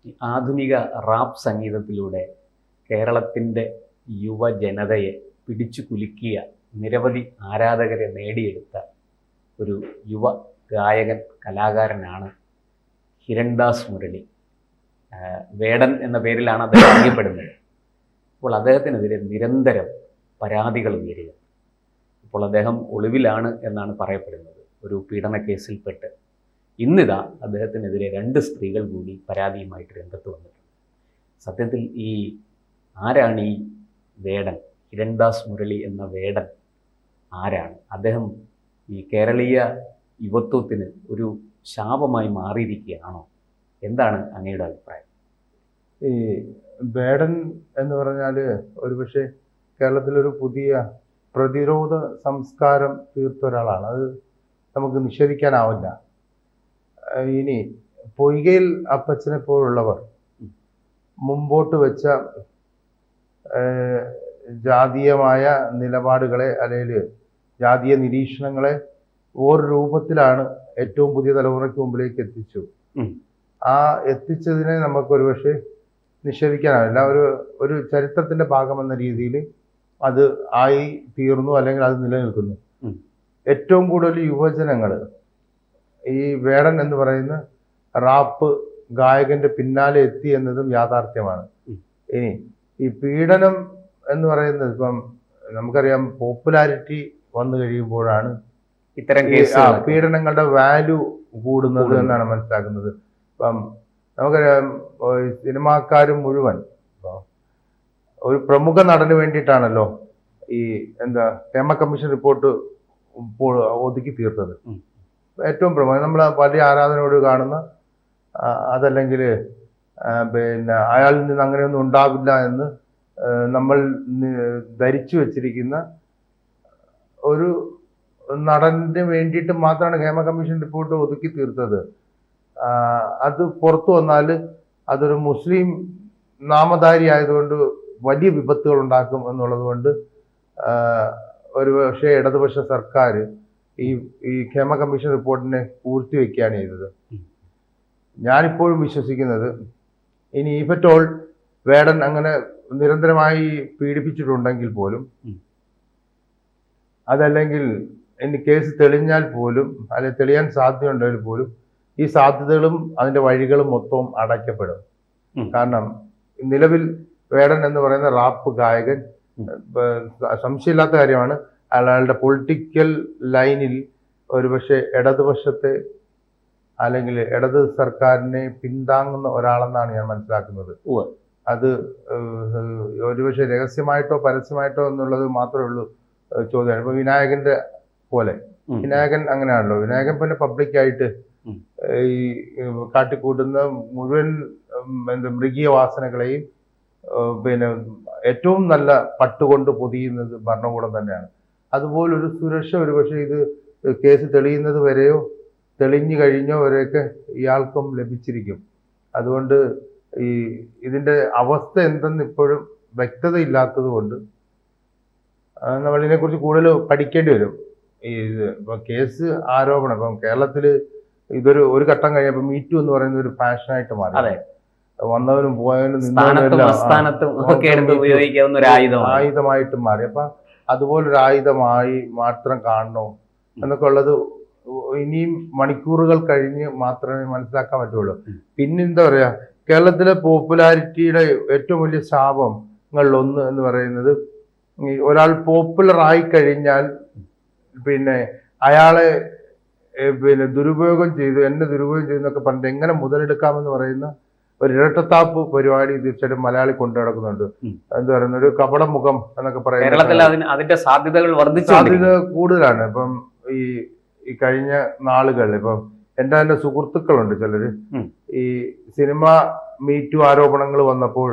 ഈ ആധുനിക റാപ്പ് സംഗീതത്തിലൂടെ കേരളത്തിൻ്റെ യുവജനതയെ പിടിച്ചു കുലുക്കിയ നിരവധി ആരാധകരെ നേടിയെടുത്ത ഒരു യുവ ഗായകൻ കലാകാരനാണ് ഹിരൺദാസ് മുരളി. വേടൻ എന്ന പേരിലാണ് അദ്ദേഹം അറിയപ്പെടുന്നത്. അപ്പോൾ അദ്ദേഹത്തിനെതിരെ നിരന്തരം പരാതികൾ ഉയരുക. ഇപ്പോൾ അദ്ദേഹം ഒളിവിലാണ് എന്നാണ് പറയപ്പെടുന്നത്, ഒരു പീഡന കേസിൽപ്പെട്ട്. ഇന്നിതാ അദ്ദേഹത്തിനെതിരെ 2 സ്ത്രീകൾ കൂടി പരാതിയുമായിട്ട് രംഗത്ത് വന്നിട്ടുണ്ട്. സത്യത്തിൽ ആരാണ് ഈ വേടൻ? ഹിരൺദാസ് മുരളി എന്ന വേടൻ ആരാണ്? അദ്ദേഹം ഈ കേരളീയ യുവത്വത്തിന് ഒരു ശാപമായി മാറിയിരിക്കുകയാണോ? എന്താണ് അങ്ങയുടെ അഭിപ്രായം? ഈ വേടൻ എന്ന് പറഞ്ഞാൽ ഒരുപക്ഷെ കേരളത്തിലൊരു പുതിയ പ്രതിരോധ സംസ്കാരം തീർത്ത ഒരാളാണ്. അത് നമുക്ക് നിഷേധിക്കാനാവില്ല. ഇനി പൊയ്കയിൽ അപ്പച്ചനെ പോലുള്ളവർ മുമ്പോട്ട് വെച്ച ജാതീയമായ നിലപാടുകളെ അല്ലെങ്കിൽ ജാതീയ നിരീക്ഷണങ്ങളെ ഓരോ രൂപത്തിലാണ് ഏറ്റവും പുതിയ തലമുറയ്ക്ക് മുമ്പിലേക്ക് എത്തിച്ചു. ആ എത്തിച്ചതിനെ നമുക്കൊരു പക്ഷേ നിഷേധിക്കാനാവില്ല. ഒരു ചരിത്രത്തിന്റെ ഭാഗമെന്ന രീതിയിൽ അത് ആയി തീർന്നു, അല്ലെങ്കിൽ അത് നിലനിൽക്കുന്നു. ഏറ്റവും കൂടുതൽ യുവജനങ്ങൾ ഈ വേടൻ എന്ന് പറയുന്ന റാപ്പ് ഗായകന്റെ പിന്നാലെ എത്തി എന്നതും യാഥാർത്ഥ്യമാണ്. ഇനി ഈ പീഡനം എന്ന് പറയുന്നത് ഇപ്പം നമുക്കറിയാം, പോപ്പുലാരിറ്റി വന്നു കഴിയുമ്പോഴാണ് ഇത്തരം പീഡനങ്ങളുടെ വാല്യൂ കൂടുന്നത് എന്നാണ് മനസ്സിലാക്കുന്നത്. ഇപ്പം നമുക്കറിയാം, സിനിമാക്കാരും മുഴുവൻ ഒരു പ്രമുഖ നടന് വേണ്ടിയിട്ടാണല്ലോ ഈ ഹേമ കമ്മീഷൻ റിപ്പോർട്ട് ഒതുക്കി തീർത്തത്. ഏറ്റവും പ്രമുഖ നമ്മൾ വലിയ ആരാധനയോട് കാണുന്ന, അതല്ലെങ്കിൽ പിന്നെ അയാളിൽ നിന്ന് അങ്ങനെയൊന്നും ഉണ്ടാവില്ല എന്ന് നമ്മൾ ധരിച്ചു വച്ചിരിക്കുന്ന ഒരു നടന് വേണ്ടിയിട്ട് മാത്രമാണ് ഹേമ കമ്മീഷൻ റിപ്പോർട്ട് ഒതുക്കി തീർത്തത്. അത് പുറത്തു വന്നാൽ അതൊരു മുസ്ലിം നാമധാരി ആയതുകൊണ്ട് വലിയ വിപത്തുകൾ ഉണ്ടാക്കും എന്നുള്ളത് കൊണ്ട് ഒരു പക്ഷേ ഇടതുപക്ഷ സർക്കാർ ഈ ഹേമ കമ്മീഷൻ റിപ്പോർട്ടിനെ പൂർത്തിവെക്കുകയാണ് ചെയ്തത്. ഞാനിപ്പോഴും വിശ്വസിക്കുന്നത്, ഇനി ഇഫറ്റോൾ വേടൻ അങ്ങനെ നിരന്തരമായി പീഡിപ്പിച്ചിട്ടുണ്ടെങ്കിൽ പോലും, അതല്ലെങ്കിൽ ഇനി കേസ് തെളിഞ്ഞാൽ പോലും, അല്ലെങ്കിൽ തെളിയാൻ സാധ്യതയുണ്ടെങ്കിൽ പോലും, ഈ സാധ്യതകളും അതിൻ്റെ വഴികളും മൊത്തവും അടയ്ക്കപ്പെടും. കാരണം നിലവിൽ വേടൻ എന്ന് പറയുന്ന റാപ്പ് ഗായകൻ, സംശയമില്ലാത്ത കാര്യമാണ്, അയാളുടെ പൊളിറ്റിക്കൽ ലൈനിൽ ഒരുപക്ഷെ ഇടതുപക്ഷത്തെ അല്ലെങ്കിൽ ഇടത് സർക്കാരിനെ പിന്താങ്ങുന്ന ഒരാളെന്നാണ് ഞാൻ മനസ്സിലാക്കുന്നത്. അത് ഒരുപക്ഷെ രഹസ്യമായിട്ടോ പരസ്യമായിട്ടോ എന്നുള്ളത് മാത്രമേ ഉള്ളൂ ചോദ്യമാണ്. ഇപ്പൊ വിനായകന്റെ പോലെ, വിനായകൻ അങ്ങനെയാണല്ലോ. വിനായകൻ പിന്നെ പബ്ലിക്കായിട്ട് ഈ കാട്ടിക്കൂട്ടുന്ന മുഴുവൻ മൃഗീയ വാസനകളെയും പിന്നെ ഏറ്റവും നല്ല പട്ടുകൊണ്ട് പൊതിയുന്നത് ഭരണകൂടം തന്നെയാണ്. അതുപോലൊരു സുരക്ഷ ഒരുപക്ഷെ ഇത് കേസ് തെളിയുന്നത് വരെയോ തെളിഞ്ഞു കഴിഞ്ഞോ വരെയൊക്കെ ഇയാൾക്കും ലഭിച്ചിരിക്കും. അതുകൊണ്ട് ഇതിൻ്റെ അവസ്ഥ എന്തെന്ന് ഇപ്പോഴും വ്യക്തതയില്ലാത്തത് കൊണ്ട് നമ്മളിതിനെക്കുറിച്ച് കൂടുതൽ പഠിക്കേണ്ടി വരും. ഇപ്പം കേസ് ആരോപണം, ഇപ്പം കേരളത്തിൽ ഒരു ഘട്ടം കഴിഞ്ഞപ്പോൾ മീറ്റു എന്ന് പറയുന്ന ഒരു ഫാഷനായിട്ട് മാറി. വന്നവരും പോയവരും ആയുധമായിട്ട് മാറി. അപ്പൊ അതുപോലൊരു ആയുധമായി മാത്രം കാണണോ എന്നൊക്കെ ഉള്ളത് ഇനിയും മണിക്കൂറുകൾ കഴിഞ്ഞ് മാത്രമേ മനസ്സിലാക്കാൻ പറ്റുള്ളൂ. പിന്നെന്താ പറയാ, കേരളത്തിലെ പോപ്പുലാരിറ്റിയുടെ ഏറ്റവും വലിയ ശാപങ്ങളിലൊന്ന് എന്ന് പറയുന്നത്, ഒരാൾ പോപ്പുലർ ആയി കഴിഞ്ഞാൽ പിന്നെ അയാളെ പിന്നെ ദുരുപയോഗം ചെയ്തു, എന്നെ ദുരുപയോഗം ചെയ്തു എന്നൊക്കെ പറഞ്ഞിട്ട് എങ്ങനെ മുതലെടുക്കാമെന്ന് പറയുന്ന ഒരു ഇരട്ടത്താപ്പ് പരിപാടി തീർച്ചയായിട്ടും മലയാളി കൊണ്ടു നടക്കുന്നുണ്ട്. എന്താ പറയുന്ന ഒരു കപടമുഖം എന്നൊക്കെ പറയുന്നത് അതിന്റെ സാധ്യതകൾ സാധ്യത കൂടുതലാണ്. ഇപ്പം ഈ കഴിഞ്ഞ നാളുകളിൽ ഇപ്പം എൻ്റെ തന്നെ സുഹൃത്തുക്കളുണ്ട് ചിലര്, ഈ സിനിമ മീറ്റു ആരോപണങ്ങൾ വന്നപ്പോൾ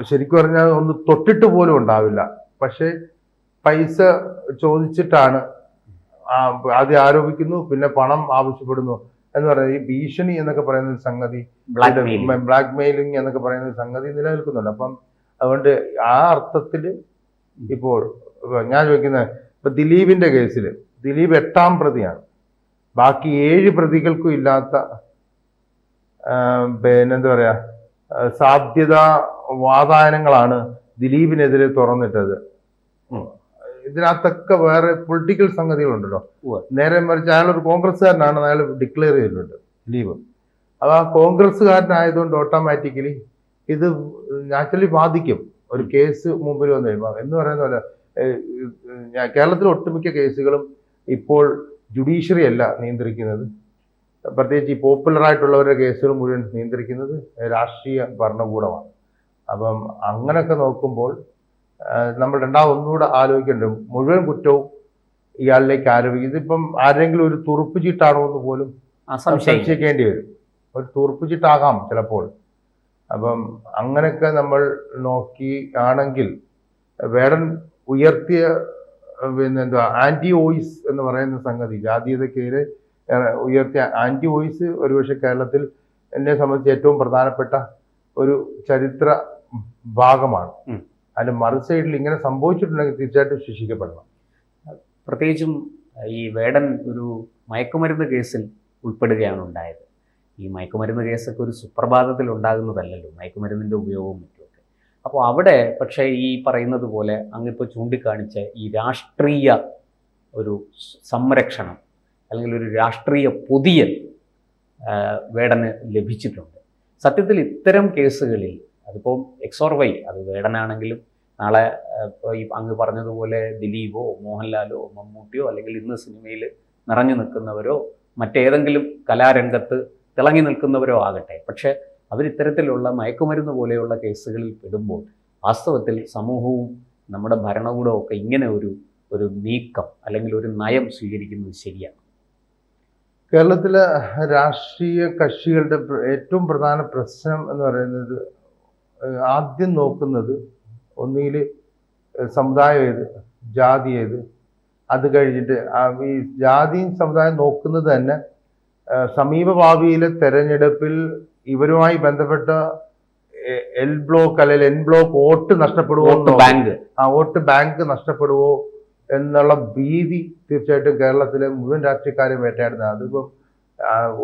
ശരിക്കും പറഞ്ഞാൽ ഒന്ന് തൊട്ടിട്ട് പോലും ഉണ്ടാവില്ല. പക്ഷെ പൈസ ചോദിച്ചിട്ടാണ് ആദ്യം ആരോപിക്കുന്നു, പിന്നെ പണം ആവശ്യപ്പെടുന്നു എന്ന് പറയുന്നത്. ഈ ഭീഷണി എന്നൊക്കെ പറയുന്ന ഒരു സംഗതി, ബ്ലാക്ക് മെയിലിംഗ് എന്നൊക്കെ പറയുന്ന ഒരു സംഗതി നിലനിൽക്കുന്നുണ്ട്. അപ്പം അതുകൊണ്ട് ആ അർത്ഥത്തിൽ ഇപ്പോൾ ഞാൻ ചോദിക്കുന്നത്, ഇപ്പൊ ദിലീപിന്റെ കേസിൽ ദിലീപ് 8ാം പ്രതിയാണ്. ബാക്കി 7 പ്രതികൾക്കും ഇല്ലാത്ത പിന്നെന്താ പറയാ സാധ്യത വാതായനങ്ങളാണ് ദിലീപിനെതിരെ തുറന്നിട്ടത്. ഇതിനകത്തൊക്കെ വേറെ പൊളിറ്റിക്കൽ സംഗതികളുണ്ടല്ലോ. നേരെ മറിച്ച് അയാളൊരു കോൺഗ്രസ്സുകാരനാണ്, അയാൾ ഡിക്ലെയർ ചെയ്തിട്ടുണ്ട് ദിലീപ്. അത് ആ കോൺഗ്രസ്സുകാരനായതുകൊണ്ട് ഓട്ടോമാറ്റിക്കലി ഇത് നാച്ചുറലി ബാധിക്കും ഒരു കേസ് മുമ്പിൽ വന്നു കഴിയുമ്പോൾ. എന്ന് പറയുന്ന പോലെ കേരളത്തിലെ ഒട്ടുമിക്ക കേസുകളും ഇപ്പോൾ ജുഡീഷ്യറി അല്ല നിയന്ത്രിക്കുന്നത്. പ്രത്യേകിച്ച് ഈ പോപ്പുലറായിട്ടുള്ളവരുടെ കേസുകൾ മുഴുവൻ നിയന്ത്രിക്കുന്നത് രാഷ്ട്രീയ ഭരണകൂടമാണ്. അപ്പം അങ്ങനെയൊക്കെ നോക്കുമ്പോൾ നമ്മൾ ഒന്നുകൂടെ ആലോചിക്കേണ്ടത് മുഴുവൻ കുറ്റവും ഇയാളിലേക്ക് ആരോപിക്കും. ഇതിപ്പം ആരെങ്കിലും ഒരു തുറുപ്പ് ചീട്ടാണോ എന്ന് പോലും സംശയിക്കേണ്ടി വരും. ഒരു തുറുപ്പ് ചീട്ടാകാം ചിലപ്പോൾ. അപ്പം അങ്ങനെയൊക്കെ നമ്മൾ നോക്കി ആണെങ്കിൽ വേടൻ ഉയർത്തിയ പിന്നെന്താ ആന്റി വോയിസ് എന്ന് പറയുന്ന സംഗതി, ജാതീയതക്കെതിരെ ഉയർത്തിയ ആന്റി വോയിസ് ഒരുപക്ഷെ കേരളത്തിൽ എന്നെ സംബന്ധിച്ച് ഏറ്റവും പ്രധാനപ്പെട്ട ഒരു ചരിത്ര ഭാഗമാണ്. അതിന്റെ മറു സൈഡിൽ ഇങ്ങനെ സംഭവിച്ചിട്ടുണ്ടെങ്കിൽ തീർച്ചയായിട്ടും ശിക്ഷിക്കപ്പെടണം. പ്രത്യേകിച്ചും ഈ വേടൻ ഒരു മയക്കുമരുന്ന് കേസിൽ ഉൾപ്പെടുകയാണ് ഉണ്ടായത്. ഈ മയക്കുമരുന്ന് കേസൊക്കെ ഒരു സുപ്രഭാതത്തിൽ ഉണ്ടാകുന്നതല്ലല്ലോ, മയക്കുമരുന്നിൻ്റെ ഉപയോഗവും മറ്റുമൊക്കെ. അപ്പോൾ അവിടെ പക്ഷേ ഈ പറയുന്നത് പോലെ അങ്ങിപ്പോൾ ചൂണ്ടിക്കാണിച്ച ഈ രാഷ്ട്രീയ ഒരു സംരക്ഷണം അല്ലെങ്കിൽ ഒരു രാഷ്ട്രീയ പൊതിയൽ വേടന് ലഭിച്ചിട്ടുണ്ട്. സത്യത്തിൽ ഇത്തരം കേസുകളിൽ അതിപ്പോൾ എക്സ് ഓർ വൈ, അത് വേടനാണെങ്കിലും നാളെ ഈ അങ്ങ് പറഞ്ഞതുപോലെ ദിലീപോ മോഹൻലാലോ മമ്മൂട്ടിയോ അല്ലെങ്കിൽ ഇന്ന് സിനിമയിൽ നിറഞ്ഞു നിൽക്കുന്നവരോ മറ്റേതെങ്കിലും കലാരംഗത്ത് തിളങ്ങി നിൽക്കുന്നവരോ ആകട്ടെ, പക്ഷേ അവരിത്തരത്തിലുള്ള മയക്കുമരുന്ന് പോലെയുള്ള കേസുകളിൽ പെടുമ്പോൾ വാസ്തവത്തിൽ സമൂഹവും നമ്മുടെ ഭരണകൂടവും ഒക്കെ ഇങ്ങനെ ഒരു നീക്കം അല്ലെങ്കിൽ ഒരു നയം സ്വീകരിക്കുന്നത് ശരിയാണ്. കേരളത്തിലെ രാഷ്ട്രീയ കക്ഷികളുടെ ഏറ്റവും പ്രധാന പ്രശ്നം എന്ന് പറയുന്നത് ആദ്യം നോക്കുന്നത് ഒന്നുകിൽ സമുദായം ഏത്, ജാതി ഏത്, അത് കഴിഞ്ഞിട്ട് ഈ ജാതിയും സമുദായം നോക്കുന്നത് തന്നെ സമീപഭാവിയിലെ തെരഞ്ഞെടുപ്പിൽ ഇവരുമായി ബന്ധപ്പെട്ട എൽ ബ്ലോക്ക് അല്ലെങ്കിൽ എൻ ബ്ലോക്ക് വോട്ട് നഷ്ടപ്പെടുവോ, വോട്ട് ബാങ്ക് നഷ്ടപ്പെടുവോ എന്നുള്ള ഭീതി തീർച്ചയായിട്ടും കേരളത്തിലെ മുഴുവൻ രാഷ്ട്രീയക്കാരെയും വേട്ടയാടുന്നത്. അതിപ്പം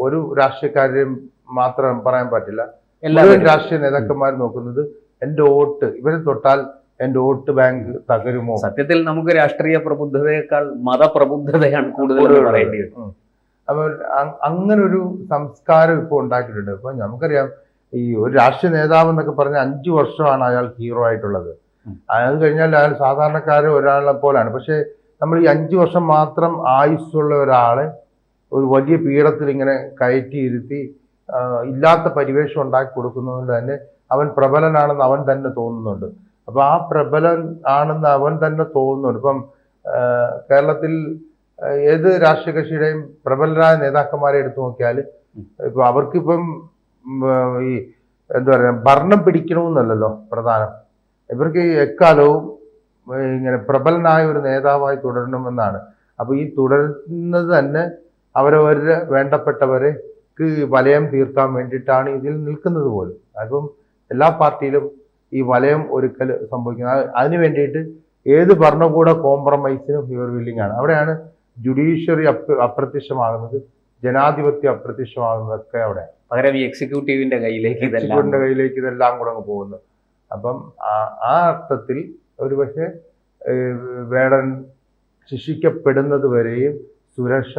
ഒരു രാഷ്ട്രീയക്കാരെയും മാത്രം പറയാൻ പറ്റില്ല. എല്ലാവരും രാഷ്ട്രീയ നേതാക്കന്മാർ നോക്കുന്നത് എൻ്റെ വോട്ട്, ഇവരെ തൊട്ടാൽ എൻ്റെ വോട്ട് ബാങ്ക് തകരുമോ. സത്യത്തിൽ നമുക്ക് രാഷ്ട്രീയ പ്രബുദ്ധതയേക്കാൾ മതപ്രബുദ്ധതയാണ് കൂടുതൽ പറയേണ്ടി വരും. അപ്പോൾ അങ്ങനെ ഒരു സംസ്കാരം ഇപ്പോൾ ഉണ്ടാക്കിയിട്ടുണ്ട്. ഇപ്പൊ നമുക്കറിയാം ഈ ഒരു രാഷ്ട്രീയ നേതാവ് എന്നൊക്കെ പറഞ്ഞാൽ 5 വർഷമാണ് അയാൾ ഹീറോ ആയിട്ടുള്ളത്. അത് കഴിഞ്ഞാൽ അയാൾ സാധാരണക്കാരെ ഒരാളെ പോലാണ്. പക്ഷെ നമ്മൾ ഈ 5 വർഷം മാത്രം ആയുസ്സുള്ള ഒരാളെ ഒരു വലിയ പീഠത്തിൽ ഇങ്ങനെ കയറ്റിയിരുത്തി ഇല്ലാത്ത പരിവേഷം ഉണ്ടാക്കി കൊടുക്കുന്നതുകൊണ്ട് തന്നെ അവൻ പ്രബലനാണെന്ന് അവൻ തന്നെ തോന്നുന്നുണ്ട്. അപ്പൊ ആ പ്രബലൻ ആണെന്ന് അവൻ തന്നെ തോന്നുന്നുണ്ട്. ഇപ്പം കേരളത്തിൽ ഏത് രാഷ്ട്രീയ കക്ഷിയുടെയും പ്രബലരായ നേതാക്കന്മാരെ എടുത്തു നോക്കിയാൽ ഇപ്പൊ അവർക്കിപ്പം ഈ എന്താ പറയുക ഭരണം പിടിക്കണമെന്നല്ലല്ലോ പ്രധാനം. ഇവർക്ക് എക്കാലവും ഇങ്ങനെ പ്രബലനായ ഒരു നേതാവായി തുടരണമെന്നാണ്. അപ്പൊ ഈ തുടരുന്നത് തന്നെ അവരവരുടെ വേണ്ടപ്പെട്ടവർക്ക് വലയം തീർക്കാൻ വേണ്ടിയിട്ടാണ് ഇതിൽ നിൽക്കുന്നത് പോലും. അപ്പം എല്ലാ പാർട്ടിയിലും ഈ വലയം ഒരുക്കൽ സംഭവിക്കുന്നത്. അതിന് വേണ്ടിയിട്ട് ഏത് ഭരണകൂട കോംപ്രമൈസിനും ഇവർ വില്ലിംഗ് ആണ്. അവിടെയാണ് ജുഡീഷ്യറി അപ്രത്യക്ഷമാകുന്നത്, ജനാധിപത്യം അപ്രത്യക്ഷമാകുന്നതൊക്കെ അവിടെയാണ്. പകരം ഈ എക്സിക്യൂട്ടീവിന്റെ കയ്യിലേക്ക് ഇതെല്ലാം കൂടെ അങ്ങ് പോകുന്നു. അപ്പം ആ അർത്ഥത്തിൽ ഒരുപക്ഷെ വേടൻ ശിക്ഷിക്കപ്പെടുന്നത് വരെയും സുരക്ഷ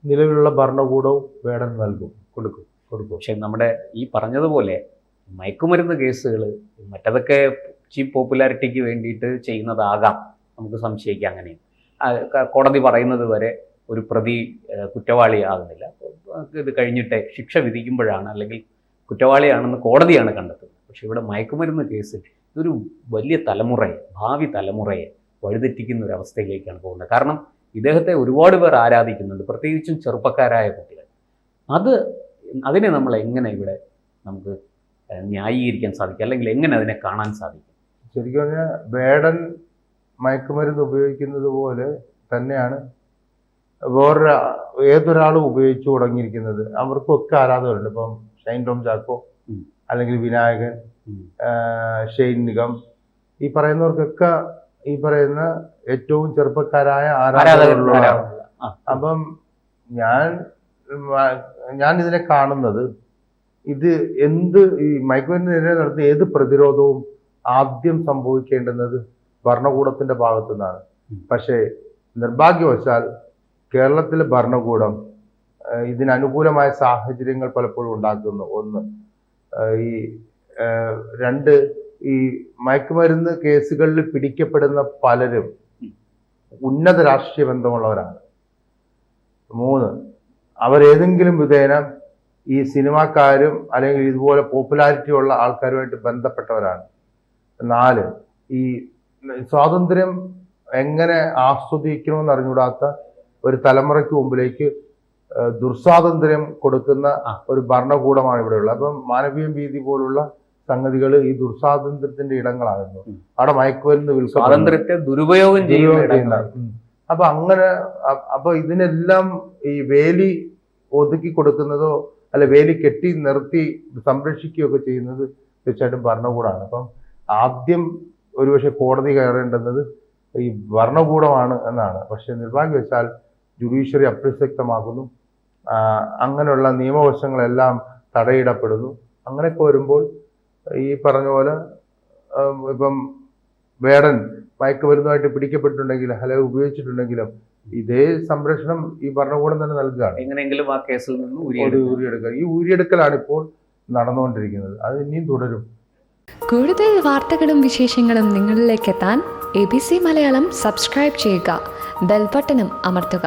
നിലവിലുള്ള ഭരണകൂടവും വേടൻ കൊടുക്കും. പക്ഷെ നമ്മുടെ ഈ പറഞ്ഞതുപോലെ മയക്കുമരുന്ന് കേസുകൾ മറ്റതൊക്കെ ചീപ്പ് പോപ്പുലാരിറ്റിക്ക് വേണ്ടിയിട്ട് ചെയ്യുന്നതാകാം, നമുക്ക് സംശയിക്കാം. അങ്ങനെ കോടതി പറയുന്നത് വരെ ഒരു പ്രതി കുറ്റവാളിയാകുന്നില്ല. ഇത് കഴിഞ്ഞിട്ട് ശിക്ഷ വിധിക്കുമ്പോഴാണ് അല്ലെങ്കിൽ കുറ്റവാളിയാണെന്ന് കോടതിയാണ് കണ്ടെത്തുന്നത്. പക്ഷെ ഇവിടെ മയക്കുമരുന്ന് കേസിൽ ഇതൊരു വലിയ തലമുറയെ, ഭാവി തലമുറയെ വഴിതെറ്റിക്കുന്ന ഒരു അവസ്ഥയിലേക്കാണ് പോകുന്നത്. കാരണം ഇദ്ദേഹത്തെ ഒരുപാട് പേർ ആരാധിക്കുന്നുണ്ട്, പ്രത്യേകിച്ചും ചെറുപ്പക്കാരായ കുട്ടികൾ. അതിനെ നമ്മൾ എങ്ങനെ ഇവിടെ നമുക്ക് ന്യായീകരിക്കാൻ സാധിക്കും, അല്ലെങ്കിൽ എങ്ങനെ അതിനെ കാണാൻ സാധിക്കും? ശരിക്കും പറഞ്ഞാൽ വേടൻ മയക്കുമരുന്ന് ഉപയോഗിക്കുന്നത് പോലെ തന്നെയാണ് ഏതൊരാളും ഉപയോഗിച്ചു തുടങ്ങിയിരിക്കുന്നത്. അവർക്കൊക്കെ ആരാധകരുണ്ട്. ഇപ്പം ഷൈൻ ടോം ചാക്കോ അല്ലെങ്കിൽ വിനായകൻ, ഷെയ്ൻ നിഗം, ഈ പറയുന്നവർക്കൊക്കെ ഈ പറയുന്ന ഏറ്റവും ചെറുപ്പക്കാരായ ആരാധകരുള്ളവരാണ്. അപ്പം ഞാൻ ഇതിനെ കാണുന്നത് ഇത് ഈ മയക്കുമരുന്നിനെതിരെ നടത്തിയ ഏത് പ്രതിരോധവും ആദ്യം സംഭവിക്കേണ്ടുന്നത് ഭരണകൂടത്തിന്റെ ഭാഗത്തു നിന്നാണ്. പക്ഷേ നിർഭാഗ്യവശാൽ കേരളത്തിലെ ഭരണകൂടം ഇതിനനുകൂലമായ സാഹചര്യങ്ങൾ പലപ്പോഴും ഉണ്ടാക്കുന്നു. ഒന്ന്, ഈ രണ്ട്, ഈ മയക്കുമരുന്ന് കേസുകളിൽ പിടിക്കപ്പെടുന്ന പലരും ഉന്നത രാഷ്ട്രീയ ബന്ധമുള്ളവരാണ്. 3, അവരേതെങ്കിലും വിധേന ഈ സിനിമാക്കാരും അല്ലെങ്കിൽ ഇതുപോലെ പോപ്പുലാരിറ്റി ഉള്ള ആൾക്കാരുമായിട്ട് ബന്ധപ്പെട്ടവരാണ്. 4, ഈ സ്വാതന്ത്ര്യം എങ്ങനെ ആസ്വദിക്കണമെന്ന് അറിഞ്ഞുകൂടാത്ത ഒരു തലമുറയ്ക്ക് മുമ്പിലേക്ക് ദുർസ്വാതന്ത്ര്യം കൊടുക്കുന്ന ഒരു ഭരണകൂടമാണ് ഇവിടെ ഉള്ളത്. അപ്പം മാനവീയം വീതി പോലുള്ള സംഗതികൾ ഈ ദുർസ്വാതന്ത്ര്യത്തിന്റെ ഇടങ്ങളാകുന്നു. അവിടെ മയക്കുമരുന്ന് സ്വാതന്ത്ര്യത്തെ ദുരുപയോഗം ചെയ്യുന്ന. അപ്പൊ ഇതിനെല്ലാം ഈ വേലി ഒതുക്കി കൊടുക്കുന്നതോ അല്ല വേലി കെട്ടി നിർത്തി സംരക്ഷിക്കുകയൊക്കെ ചെയ്യുന്നത് തീർച്ചയായിട്ടും ഭരണകൂടമാണ്. അപ്പം ആദ്യം ഒരുപക്ഷെ കോടതി കയറേണ്ടുന്നത് ഈ ഭരണകൂടമാണ് എന്നാണ്. പക്ഷെ നിർഭാഗ്യവശാൽ ജുഡീഷ്യറി അപ്രസക്തമാകുന്നു. അങ്ങനെയുള്ള നിയമവശങ്ങളെല്ലാം തടയിടപ്പെടുന്നു. അങ്ങനെയൊക്കെ വരുമ്പോൾ ഈ പറഞ്ഞ പോലെ ഇപ്പം വേടൻ മയക്കുമരുന്നുമായിട്ട് പിടിക്കപ്പെട്ടിട്ടുണ്ടെങ്കിലും അല്ലെങ്കിൽ ഉപയോഗിച്ചിട്ടുണ്ടെങ്കിലും ഇതേ സംരക്ഷണം ഈ ഭരണകൂടം തന്നെ നൽകുകയാണ്. എങ്ങനെയെങ്കിലും ആ കേസിൽ നിന്ന് ഊരിയെടുക്കുക. ഈ ഊരിയെടുക്കലാണ് ഇപ്പോൾ നടന്നുകൊണ്ടിരിക്കുന്നത്. അത് ഇനിയും തുടരും. കൂടുതൽ വാർത്തകളും വിശേഷങ്ങളും നിങ്ങളിലേക്ക് എത്താൻ ABC മലയാളം സബ്സ്ക്രൈബ് ചെയ്യുക, ബെൽ ബട്ടണും അമർത്തുക.